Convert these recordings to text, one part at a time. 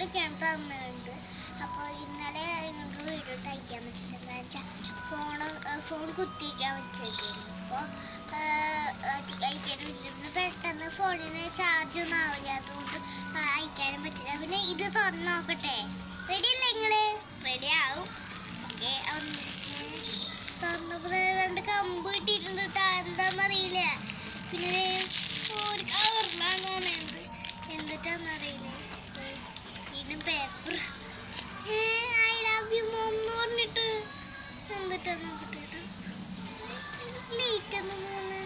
സ്റ്റൈലൊക്കെയാണ് തന്നിട്ടുണ്ട്. അപ്പോൾ ഇന്നലെ നിങ്ങൾക്ക് വീഡിയോ തയ്ക്കാൻ പറ്റിയിട്ട് എന്താ വെച്ചാൽ ഫോൺ കുത്തിക്കാൻ വെച്ചേക്കായിരുന്നു. അപ്പോൾ അയക്കാനും പറ്റില്ല. പെട്ടെന്ന് ഫോണിന് ചാർജ് ഒന്നും ആവില്ല, അതുകൊണ്ട് അയക്കാനും പറ്റില്ല. പിന്നെ ഇത് തുറന്ന് നോക്കട്ടെ. റെഡി അല്ലേ നിങ്ങൾ? റെഡി ആവും. ഓക്കെ, തുറന്നപ്പോൾ രണ്ട് കമ്പ് കിട്ടിയിട്ടുണ്ട് കേട്ടോ. എന്താണെന്നറിയില്ല. പിന്നെ ഒരു കവറിലാണ് പറയുന്നത്, എന്നിട്ടാണെന്നറിയില്ല. ഇതിന് paper I love you mom എന്ന് പറഞ്ഞിട്ട് എന്നിട്ടാണ് നോക്കട്ടെ. ലേറ്റ് എന്ന് തോന്നുന്നു.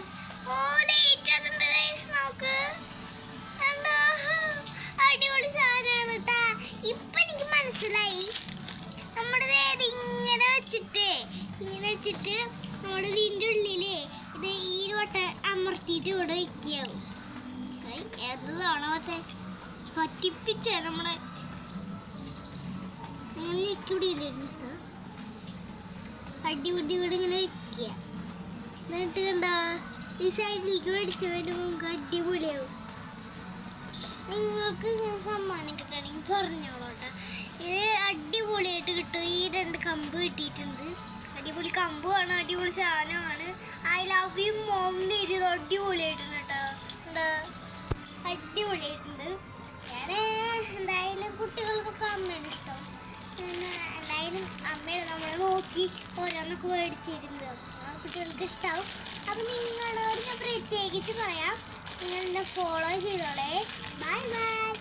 ഓ ലേറ്റ് അതുണ്ട് നോക്ക്. അടിപൊളി സാധനമാണ് കേട്ടാ. ഇപ്പൊ എനിക്ക് മനസ്സിലായി. നമ്മുടെ ഇങ്ങനെ വെച്ചിട്ട് നമ്മുടെ ഇതിൻ്റെ ഉള്ളില് ഇത് ഈ വട്ടം അമർത്തിയിട്ട് ഇവിടെ വയ്ക്കാവും. ഏതാണോ മറ്റേ പറ്റിപ്പിച്ച നമ്മുടെ ഇവിടെ ഇട്ടിട്ട് അടിപൊളി ഇവിടെ ഇങ്ങനെ വെക്കുക. എന്നിട്ട് കണ്ടാ ഈ സൈഡിലേക്ക് മേടിച്ചു വരുമ്പോൾ നമുക്ക് അടിപൊളിയാവും. നിങ്ങൾക്ക് ഇങ്ങനെ സമ്മാനം കിട്ടണമെങ്കിൽ പറഞ്ഞോളൂട്ടാ. ഇത് അടിപൊളിയായിട്ട് കിട്ടും. ഈ രണ്ട് കമ്പ് കിട്ടിയിട്ടുണ്ട്. അടിപൊളി കമ്പുമാണ്, അടിപൊളി സാധനമാണ്. ഐ ലവ് യു മോം ഇത് അടിപൊളിയായിട്ടുണ്ട് കേട്ടോ. അടിപൊളിയായിട്ടുണ്ട്. ഞാൻ എന്തായാലും കുട്ടികൾക്കൊക്കെ അമ്മേനെ ഇഷ്ടം. എന്തായാലും അമ്മയെ നമ്മളെ നോക്കി ഓരോന്നൊക്കെ മേടിച്ചിരുന്നത് കുട്ടികൾക്ക് ഇഷ്ടമാവും. അപ്പം നിങ്ങളോട് ഞാൻ പ്രത്യേകിച്ച് പറയാം, നിങ്ങൾ എന്നെ ഫോളോ ചെയ്തോളേ. Bye bye.